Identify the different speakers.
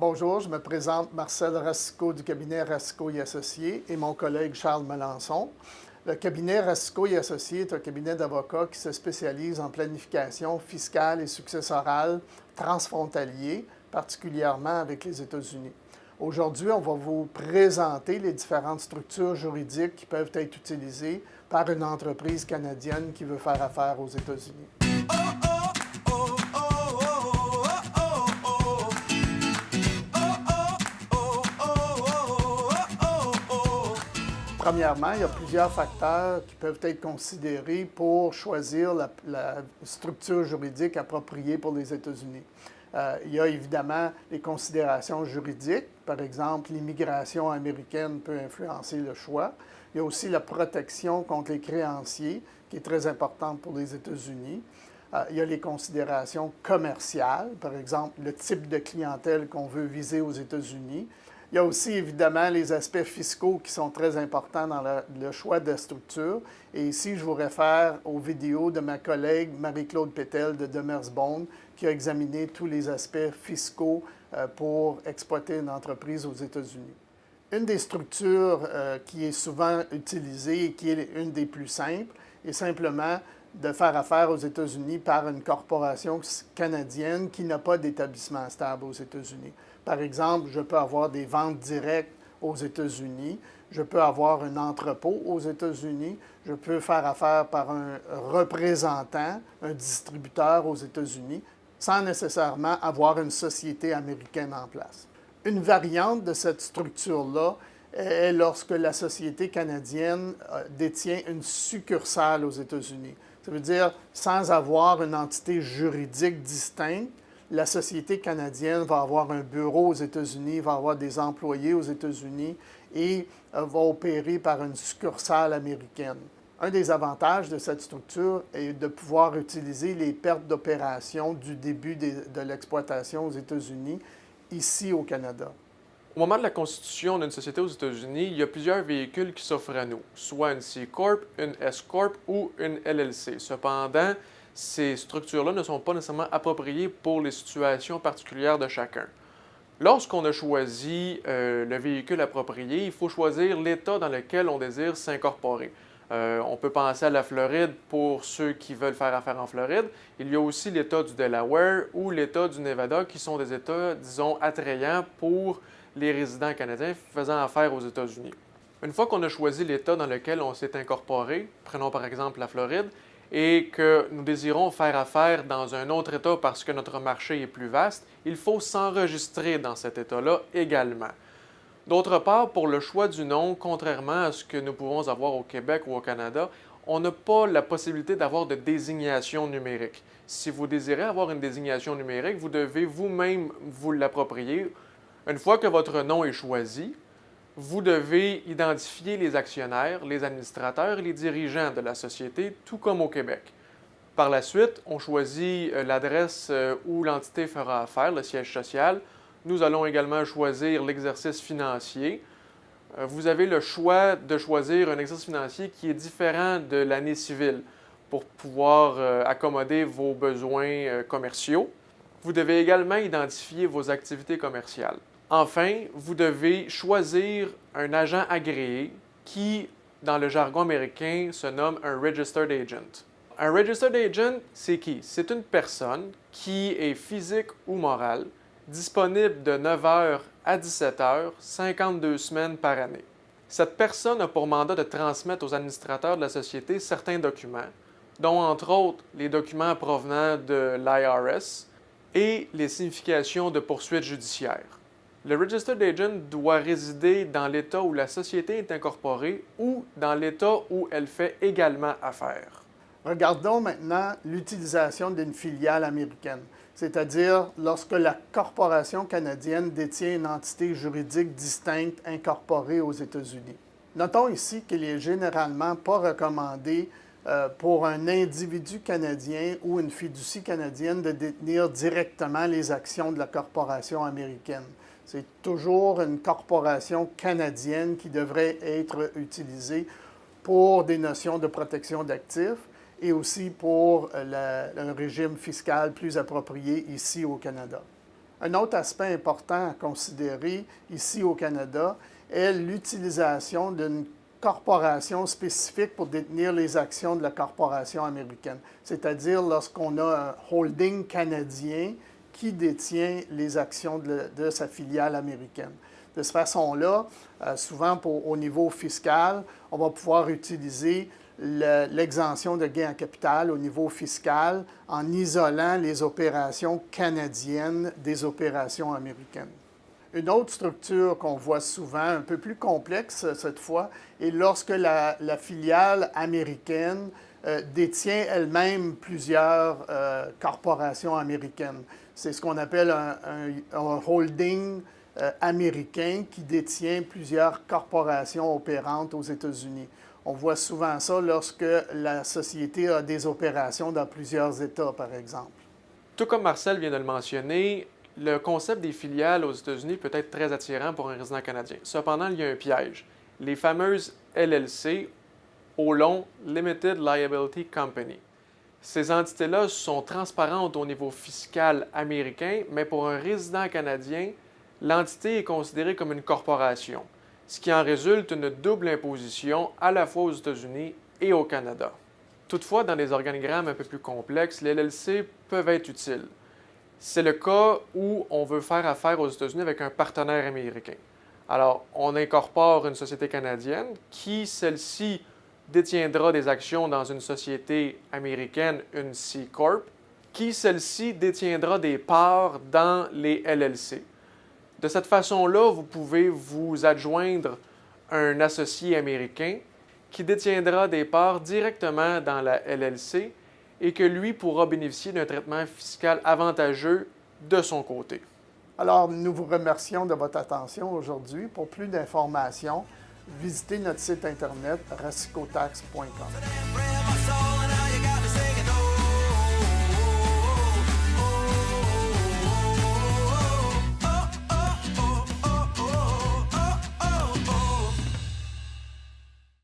Speaker 1: Bonjour, je me présente Marcel Racicot du cabinet Racicot et Associés et mon collègue Charles Melançon. Le cabinet Racicot et Associés est un cabinet d'avocats qui se spécialise en planification fiscale et successorale transfrontalier, particulièrement avec les États-Unis. Aujourd'hui, on va vous présenter les différentes structures juridiques qui peuvent être utilisées par une entreprise canadienne qui veut faire affaire aux États-Unis. Premièrement, il y a plusieurs facteurs qui peuvent être considérés pour choisir la structure juridique appropriée pour les États-Unis. Il y a évidemment les considérations juridiques. Par exemple, l'immigration américaine peut influencer le choix. Il y a aussi la protection contre les créanciers, qui est très importante pour les États-Unis. Il y a les considérations commerciales, par exemple, le type de clientèle qu'on veut viser aux États-Unis. Il y a aussi évidemment les aspects fiscaux qui sont très importants dans le choix de la structure. Et ici, je vous réfère aux vidéos de ma collègue Marie-Claude Pétel de Demersbone qui a examiné tous les aspects fiscaux pour exploiter une entreprise aux États-Unis. Une des structures qui est souvent utilisée et qui est une des plus simples est simplement de faire affaire aux États-Unis par une corporation canadienne qui n'a pas d'établissement stable aux États-Unis. Par exemple, je peux avoir des ventes directes aux États-Unis, je peux avoir un entrepôt aux États-Unis, je peux faire affaire par un représentant, un distributeur aux États-Unis, sans nécessairement avoir une société américaine en place. Une variante de cette structure-là est lorsque la société canadienne détient une succursale aux États-Unis. Ça veut dire, sans avoir une entité juridique distincte, la société canadienne va avoir un bureau aux États-Unis, va avoir des employés aux États-Unis et va opérer par une succursale américaine. Un des avantages de cette structure est de pouvoir utiliser les pertes d'opération du début de l'exploitation aux États-Unis ici au Canada.
Speaker 2: Au moment de la constitution d'une société aux États-Unis, il y a plusieurs véhicules qui s'offrent à nous, soit une C-Corp, une S-Corp ou une LLC. Cependant, ces structures-là ne sont pas nécessairement appropriées pour les situations particulières de chacun. Lorsqu'on a choisi le véhicule approprié, il faut choisir l'État dans lequel on désire s'incorporer. On peut penser à la Floride pour ceux qui veulent faire affaire en Floride. Il y a aussi l'État du Delaware ou l'État du Nevada qui sont des États, disons, attrayants pour les résidents canadiens faisant affaire aux États-Unis. Une fois qu'on a choisi l'État dans lequel on s'est incorporé, prenons par exemple la Floride, et que nous désirons faire affaire dans un autre État parce que notre marché est plus vaste, il faut s'enregistrer dans cet État-là également. D'autre part, pour le choix du nom, contrairement à ce que nous pouvons avoir au Québec ou au Canada, on n'a pas la possibilité d'avoir de désignation numérique. Si vous désirez avoir une désignation numérique, vous devez vous-même vous l'approprier. Une fois que votre nom est choisi, vous devez identifier les actionnaires, les administrateurs et les dirigeants de la société, tout comme au Québec. Par la suite, on choisit l'adresse où l'entité fera affaire, le siège social. Nous allons également choisir l'exercice financier. Vous avez le choix de choisir un exercice financier qui est différent de l'année civile pour pouvoir accommoder vos besoins commerciaux. Vous devez également identifier vos activités commerciales. Enfin, vous devez choisir un agent agréé qui, dans le jargon américain, se nomme un Registered Agent. Un Registered Agent, c'est qui? C'est une personne qui est physique ou morale, disponible de 9 h à 17 h, 52 semaines par année. Cette personne a pour mandat de transmettre aux administrateurs de la société certains documents, dont entre autres les documents provenant de l'IRS et les significations de poursuites judiciaires. Le Registered Agent doit résider dans l'État où la société est incorporée ou dans l'État où elle fait également affaire.
Speaker 1: Regardons maintenant l'utilisation d'une filiale américaine, c'est-à-dire lorsque la corporation canadienne détient une entité juridique distincte incorporée aux États-Unis. Notons ici qu'il n'est généralement pas recommandé pour un individu canadien ou une fiducie canadienne de détenir directement les actions de la corporation américaine. C'est toujours une corporation canadienne qui devrait être utilisée pour des notions de protection d'actifs et aussi pour un régime fiscal plus approprié ici au Canada. Un autre aspect important à considérer ici au Canada est l'utilisation d'une corporation spécifique pour détenir les actions de la corporation américaine. C'est-à-dire lorsqu'on a un holding canadien qui détient les actions de sa filiale américaine. De cette façon-là, souvent au niveau fiscal, on va pouvoir utiliser l'exemption de gains en capital au niveau fiscal en isolant les opérations canadiennes des opérations américaines. Une autre structure qu'on voit souvent, un peu plus complexe cette fois, est lorsque la filiale américaine détient elle-même plusieurs corporations américaines. C'est ce qu'on appelle un holding américain qui détient plusieurs corporations opérantes aux États-Unis. On voit souvent ça lorsque la société a des opérations dans plusieurs États, par exemple.
Speaker 2: Tout comme Marcel vient de le mentionner, le concept des filiales aux États-Unis peut être très attirant pour un résident canadien. Cependant, il y a un piège. Les fameuses LLC, au long Limited Liability Company. Ces entités-là sont transparentes au niveau fiscal américain, mais pour un résident canadien, l'entité est considérée comme une corporation, ce qui en résulte une double imposition à la fois aux États-Unis et au Canada. Toutefois, dans des organigrammes un peu plus complexes, les LLC peuvent être utiles. C'est le cas où on veut faire affaire aux États-Unis avec un partenaire américain. Alors, on incorpore une société canadienne qui, celle-ci, détiendra des actions dans une société américaine, une C Corp, qui, celle-ci, détiendra des parts dans les LLC. De cette façon-là, vous pouvez vous adjoindre un associé américain qui détiendra des parts directement dans la LLC et que lui pourra bénéficier d'un traitement fiscal avantageux de son côté.
Speaker 1: Alors, nous vous remercions de votre attention aujourd'hui. Pour plus d'informations, visitez notre site internet rassicotax.com.